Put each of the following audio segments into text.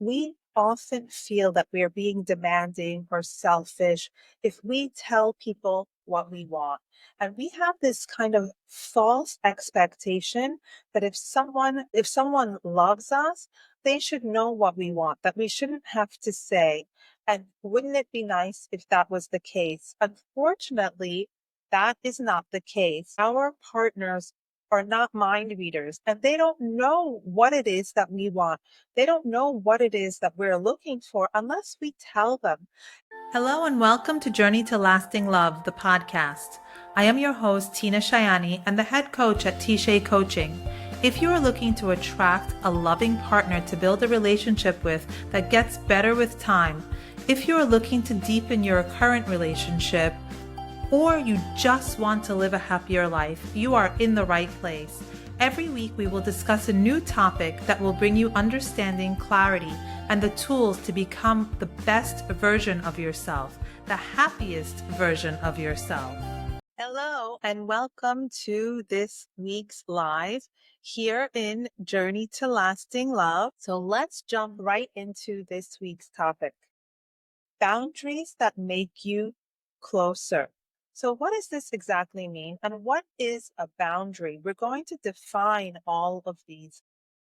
We often feel that we are being demanding or selfish if we tell people what we want. And we have this kind of false expectation that if someone loves us, they should know what we want, that we shouldn't have to say. And wouldn't it be nice if that was the case? Unfortunately, that is not the case. Our partners are not mind readers and they don't know what it is that we want. They don't know what it is that we're looking for unless we tell them. Hello and welcome to Journey to Lasting Love, the podcast. I am your host, Tina Shayani, and the head coach at T-Shay Coaching. If you are looking to attract a loving partner to build a relationship with that gets better with time, if you are looking to deepen your current relationship, or you just want to live a happier life, you are in the right place. Every week, we will discuss a new topic that will bring you understanding, clarity, and the tools to become the best version of yourself, the happiest version of yourself. Hello, and welcome to this week's live here in Journey to Lasting Love. So let's jump right into this week's topic: boundaries that make you closer. So, what does this exactly mean? And what is a boundary? We're going to define all of these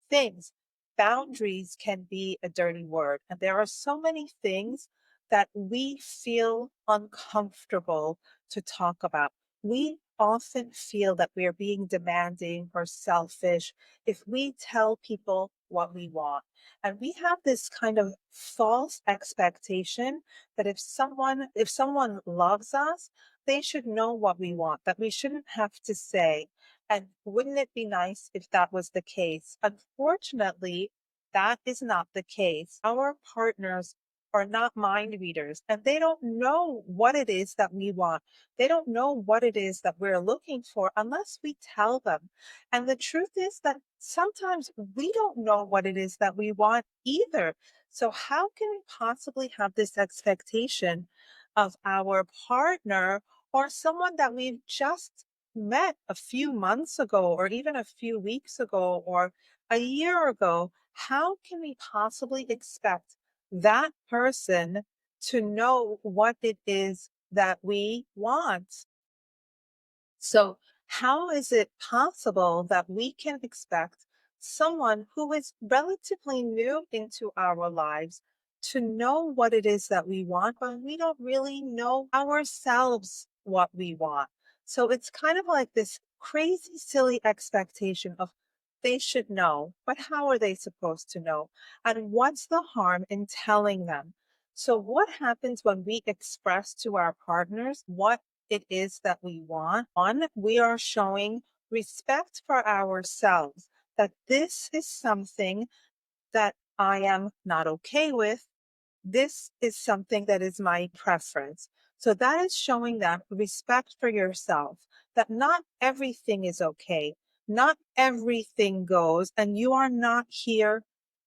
things. Boundaries can be a dirty word, and there are so many things that we feel uncomfortable to talk about. We often feel that we are being demanding or selfish if we tell people what we want. And we have this kind of false expectation that if someone loves us, they should know what we want, that we shouldn't have to say. And wouldn't it be nice if that was the case? Unfortunately, that is not the case. Our partners are not mind readers and they don't know what it is that we want. They don't know what it is that we're looking for unless we tell them. And the truth is that sometimes we don't know what it is that we want either. So, how can we possibly have this expectation of our partner or someone that we've just met a few months ago, or even a few weeks ago, or a year ago? How can we possibly expect that person to know what it is that we want? So, how is it possible that we can expect someone who is relatively new into our lives to know what it is that we want, but we don't really know ourselves what we want? So, it's kind of like this crazy, silly expectation of they should know, but how are they supposed to know? And what's the harm in telling them? So, what happens when we express to our partners what it is that we want? One, we are showing respect for ourselves, that this is something that I am not okay with. This is something that is my preference. So that is showing them respect for yourself, that not everything is okay. Not everything goes, and you are not here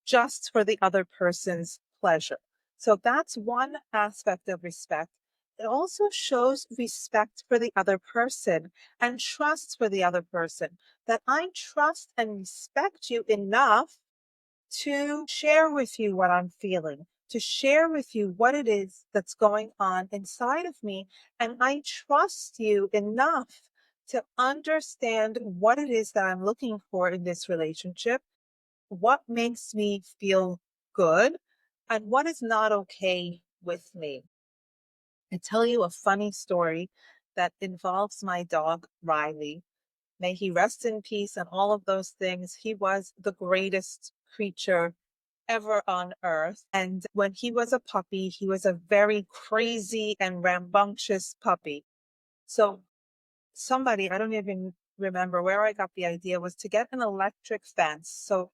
just for the other person's pleasure. So that's one aspect of respect. It also shows respect for the other person and trust for the other person, that I trust and respect you enough to share with you what I'm feeling, to share with you what it is that's going on inside of me. And I trust you enough to understand what it is that I'm looking for in this relationship, what makes me feel good, and what is not okay with me. I tell you a funny story that involves my dog, Riley. May he rest in peace and all of those things. He was the greatest creature ever on earth. And when he was a puppy, he was a very crazy and rambunctious puppy. So somebody, I don't even remember where I got the idea, was to get an electric fence. So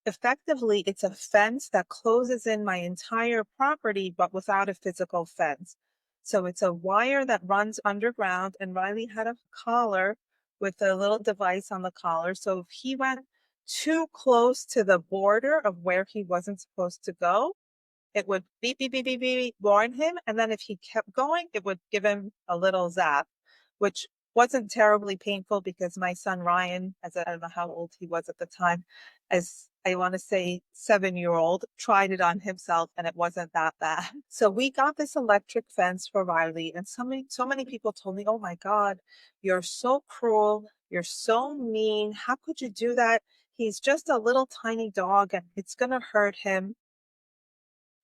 effectively, it's a fence that closes in my entire property, but without a physical fence. So it's a wire that runs underground, and Riley had a collar with a little device on the collar. So if he went too close to the border of where he wasn't supposed to go, it would beep, beep, beep, beep, beep, warn him. And then if he kept going, it would give him a little zap, which wasn't terribly painful because my son Ryan, as I don't know how old he was at the time, as I want to say 7-year-old, tried it on himself and it wasn't that bad. So we got this electric fence for Riley, and so many people told me, "Oh my God, you're so cruel. You're so mean. How could you do that? He's just a little tiny dog and it's going to hurt him."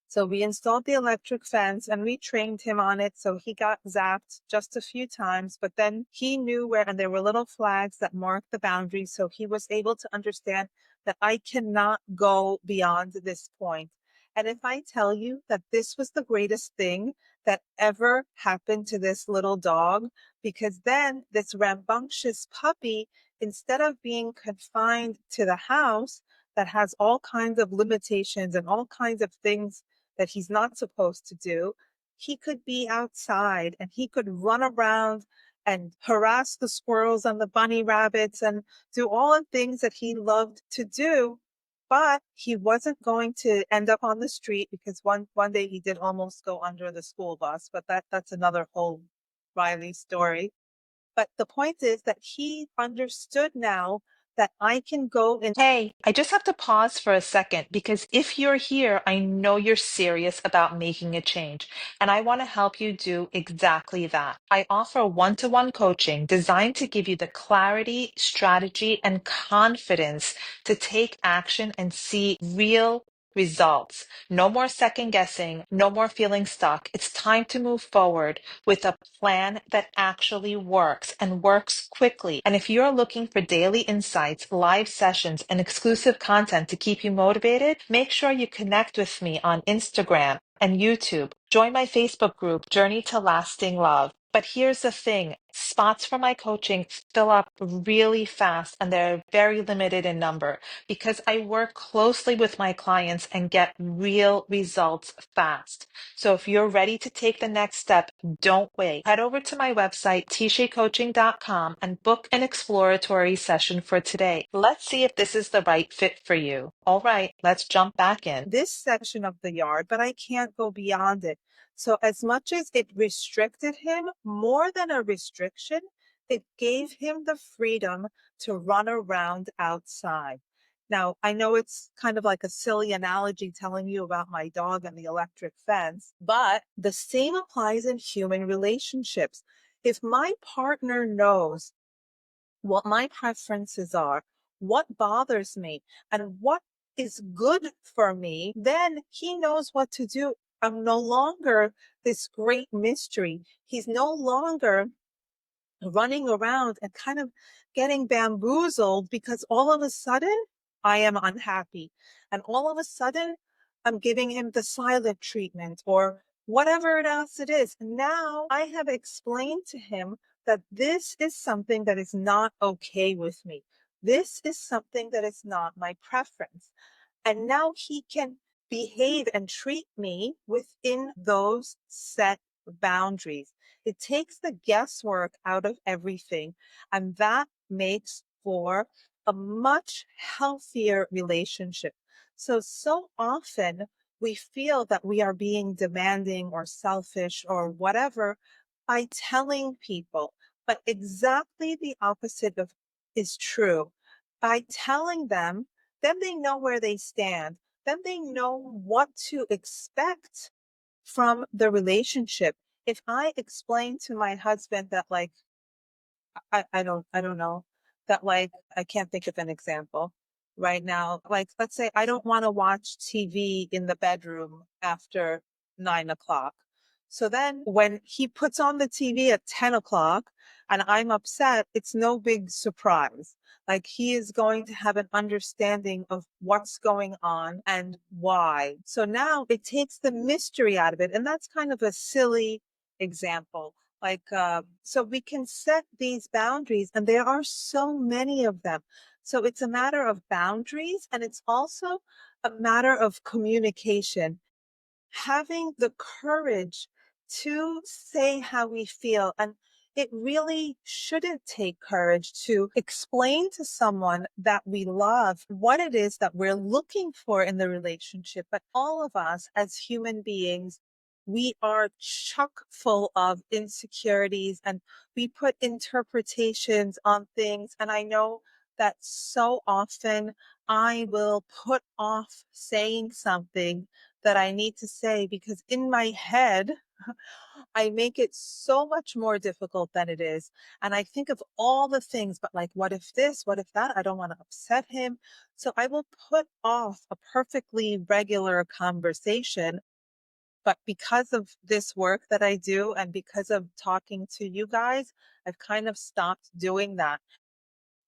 So we installed the electric fence and we trained him on it. So he got zapped just a few times, but then he knew where, and there were little flags that marked the boundaries. So he was able to understand that I cannot go beyond this point. And if I tell you that this was the greatest thing that ever happened to this little dog, because then this rambunctious puppy, instead of being confined to the house that has all kinds of limitations and all kinds of things that he's not supposed to do, he could be outside and he could run around and harass the squirrels and the bunny rabbits and do all the things that he loved to do. But he wasn't going to end up on the street, because one day he did almost go under the school bus, but that's another whole Riley story. But the point is that he understood now that I can go in. Hey, I just have to pause for a second because if you're here, I know you're serious about making a change, and I want to help you do exactly that. I offer one-to-one coaching designed to give you the clarity, strategy, and confidence to take action and see real results. No more second guessing, no more feeling stuck. It's time to move forward with a plan that actually works and works quickly. And if you're looking for daily insights, live sessions, and exclusive content to keep you motivated, make sure you connect with me on Instagram and YouTube. Join my Facebook group, Journey to Lasting Love. But here's the thing, spots for my coaching fill up really fast and they're very limited in number because I work closely with my clients and get real results fast. So if you're ready to take the next step, don't wait. Head over to my website, tshaycoaching.com, and book an exploratory session for today. Let's see if this is the right fit for you. All right, let's jump back in. This section of the yard, but I can't go beyond it. So as much as it restricted him, more than a restriction, it gave him the freedom to run around outside. Now, I know it's kind of like a silly analogy telling you about my dog and the electric fence, but the same applies in human relationships. If my partner knows what my preferences are, what bothers me, and what is good for me, then he knows what to do. I'm no longer this great mystery. He's no longer running around and kind of getting bamboozled because all of a sudden I am unhappy. And all of a sudden I'm giving him the silent treatment or whatever else it is. Now I have explained to him that this is something that is not okay with me. This is something that is not my preference. And now he can behave and treat me within those set boundaries. It takes the guesswork out of everything, and that makes for a much healthier relationship. So often we feel that we are being demanding or selfish or whatever by telling people, but exactly the opposite of is true. By telling them, then they know where they stand. Then they know what to expect from the relationship. If I explain to my husband that, like, I don't know, that, like, I can't think of an example right now. Like, let's say I don't want to watch TV in the bedroom after 9 o'clock. So then when he puts on the TV at 10 o'clock and I'm upset, it's no big surprise. Like, he is going to have an understanding of what's going on and why. So now it takes the mystery out of it. And that's kind of a silly example. Like, so we can set these boundaries, and there are so many of them. So it's a matter of boundaries, and it's also a matter of communication, having the courage to say how we feel. And it really shouldn't take courage to explain to someone that we love what it is that we're looking for in the relationship. But all of us as human beings, we are chock full of insecurities and we put interpretations on things. And I know that so often I will put off saying something that I need to say because in my head, I make it so much more difficult than it is. And I think of all the things, but like, what if this? What if that? I don't want to upset him. So I will put off a perfectly regular conversation. But because of this work that I do and because of talking to you guys, I've kind of stopped doing that.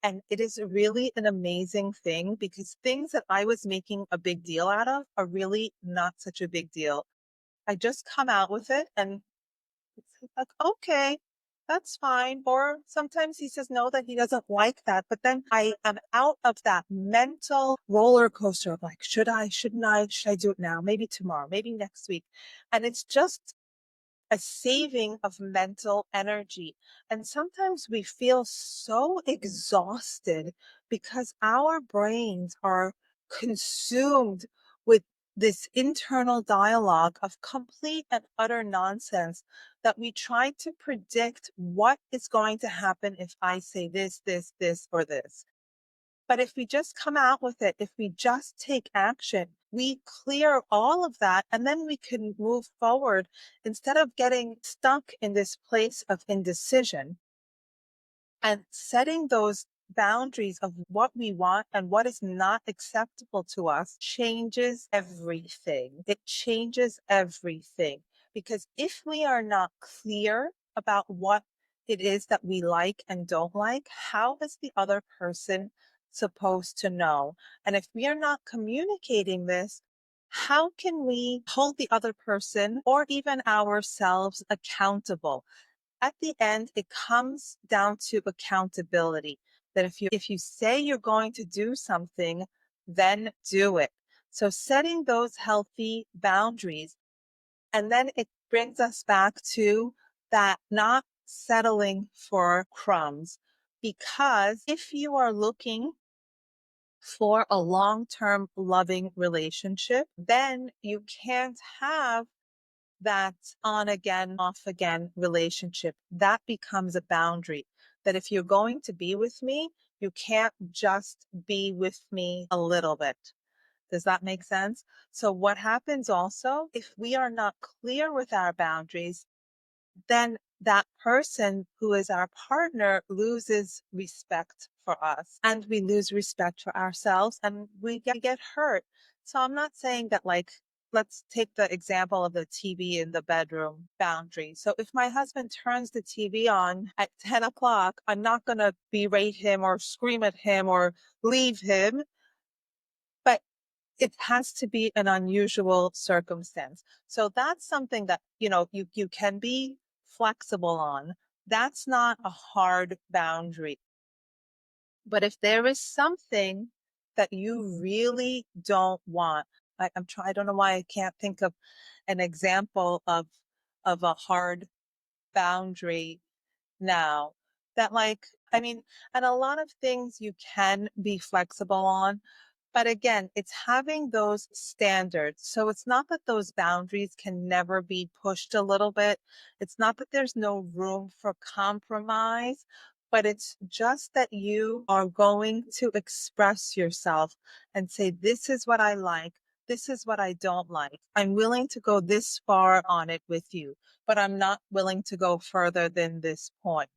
And it is really an amazing thing because things that I was making a big deal out of are really not such a big deal. I just come out with it and it's like, okay, that's fine. Or sometimes he says no, that he doesn't like that. But then I am out of that mental roller coaster of like, should I, shouldn't I, should I do it now? Maybe tomorrow, maybe next week. And it's just a saving of mental energy. And sometimes we feel so exhausted because our brains are consumed with this internal dialogue of complete and utter nonsense that we try to predict what is going to happen if I say this, or this. But if we just come out with it, if we just take action, we clear all of that and then we can move forward instead of getting stuck in this place of indecision and setting those boundaries of what we want and what is not acceptable to us changes everything. It changes everything. Because if we are not clear about what it is that we like and don't like, how is the other person supposed to know? And if we are not communicating this, how can we hold the other person or even ourselves accountable? At the end, it comes down to accountability. That if you say you're going to do something, then do it. So setting those healthy boundaries, and then it brings us back to that not settling for crumbs. Because if you are looking for a long-term loving relationship, then you can't have that on again, off again relationship. That becomes a boundary. That if you're going to be with me, you can't just be with me a little bit. Does that make sense? So, what happens also, if we are not clear with our boundaries, then that person who is our partner loses respect for us and we lose respect for ourselves and we get hurt. So I'm not saying that, like, let's take the example of the TV in the bedroom boundary. So if my husband turns the TV on at 10 o'clock, I'm not going to berate him or scream at him or leave him. But it has to be an unusual circumstance. So that's something that, you can be flexible on. That's not a hard boundary. But if there is something that you really don't want, I don't know why I can't think of an example of a hard boundary now that, like, I mean, and a lot of things you can be flexible on, but again, it's having those standards. So it's not that those boundaries can never be pushed a little bit. It's not that there's no room for compromise, but it's just that you are going to express yourself and say, this is what I like. This is what I don't like. I'm willing to go this far on it with you, but I'm not willing to go further than this point.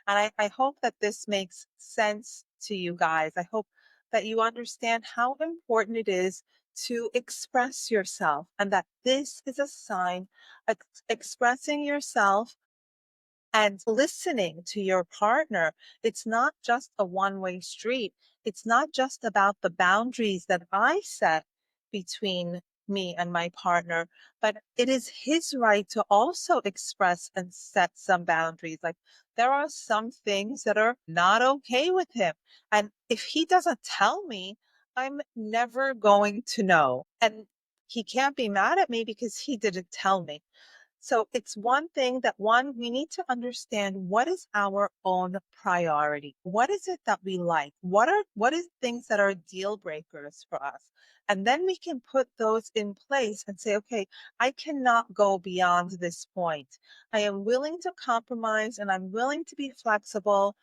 And I hope that this makes sense to you guys. I hope that you understand how important it is to express yourself and that this is a sign of expressing yourself and listening to your partner. It's not just a one-way street. It's not just about the boundaries that I set between me and my partner, but it is his right to also express and set some boundaries. Like, there are some things that are not okay with him. And if he doesn't tell me, I'm never going to know. And he can't be mad at me because he didn't tell me. So it's one thing that, one, we need to understand what is our own priority. What is it that we like? What is things that are deal breakers for us? And then we can put those in place and say, okay, I cannot go beyond this point. I am willing to compromise and I'm willing to be flexible,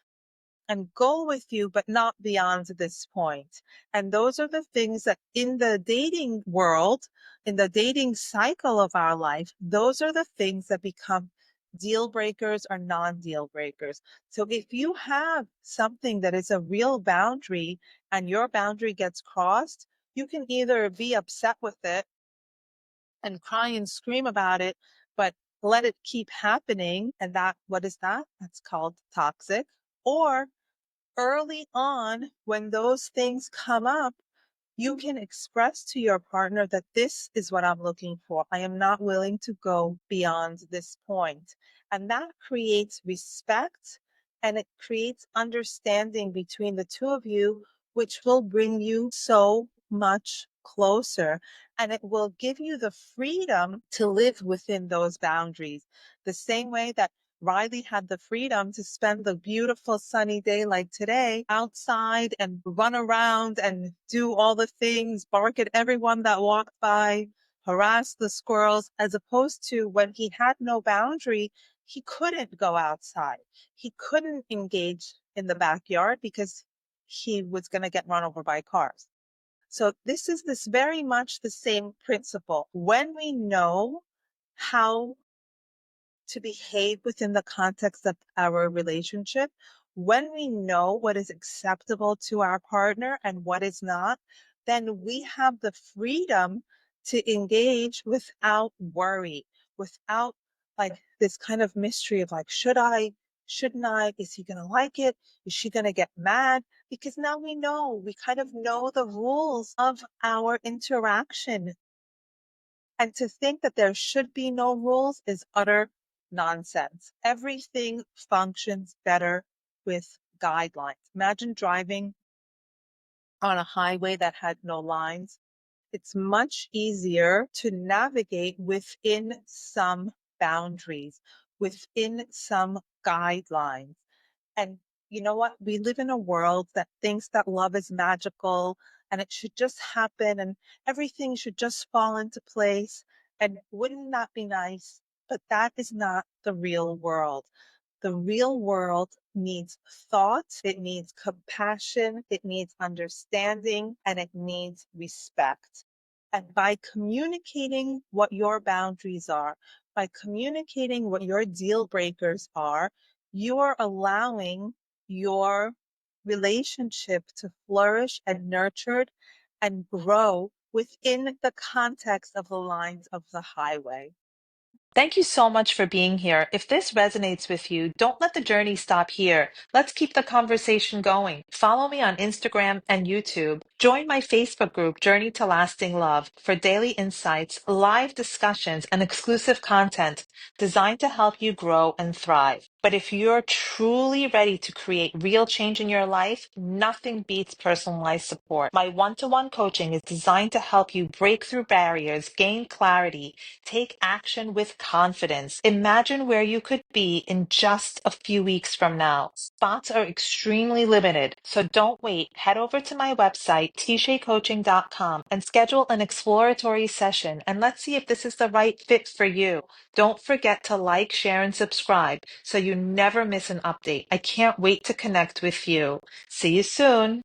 and go with you, but not beyond this point. And those are the things that in the dating world, in the dating cycle of our life, those are the things that become deal breakers or non-deal breakers. So if you have something that is a real boundary and your boundary gets crossed, you can either be upset with it and cry and scream about it, but let it keep happening. And that, what is that? That's called toxic. Or early on, when those things come up, you can express to your partner that this is what I'm looking for. I am not willing to go beyond this point. And that creates respect and it creates understanding between the two of you, which will bring you so much closer. And it will give you the freedom to live within those boundaries. The same way that Riley had the freedom to spend the beautiful sunny day like today outside and run around and do all the things, bark at everyone that walked by, harass the squirrels, as opposed to when he had no boundary, he couldn't go outside. He couldn't engage in the backyard because he was going to get run over by cars. So this very much the same principle. When we know how to behave within the context of our relationship, when we know what is acceptable to our partner and what is not, then we have the freedom to engage without worry, without like this kind of mystery of like, should I, shouldn't I? Is he going to like it? Is she going to get mad? Because now we kind of know the rules of our interaction. And to think that there should be no rules is utter nonsense. Everything functions better with guidelines. Imagine driving on a highway that had no lines. It's much easier to navigate within some boundaries, within some guidelines. And you know what? We live in a world that thinks that love is magical and it should just happen and everything should just fall into place. And wouldn't that be nice? But that is not the real world. The real world needs thought, it needs compassion, it needs understanding, and it needs respect. And by communicating what your boundaries are, by communicating what your deal breakers are, you are allowing your relationship to flourish and nurtured and grow within the context of the lines of the highway. Thank you so much for being here. If this resonates with you, don't let the journey stop here. Let's keep the conversation going. Follow me on Instagram and YouTube. Join my Facebook group, Journey to Lasting Love, for daily insights, live discussions, and exclusive content designed to help you grow and thrive. But if you're truly ready to create real change in your life, nothing beats personalized support. My one-to-one coaching is designed to help you break through barriers, gain clarity, take action with confidence. Imagine where you could be in just a few weeks from now. Spots are extremely limited, so don't wait. Head over to my website, tshaycoaching.com, and schedule an exploratory session, and let's see if this is the right fit for you. Don't forget to like, share, and subscribe so you never miss an update. I can't wait to connect with you. See you soon.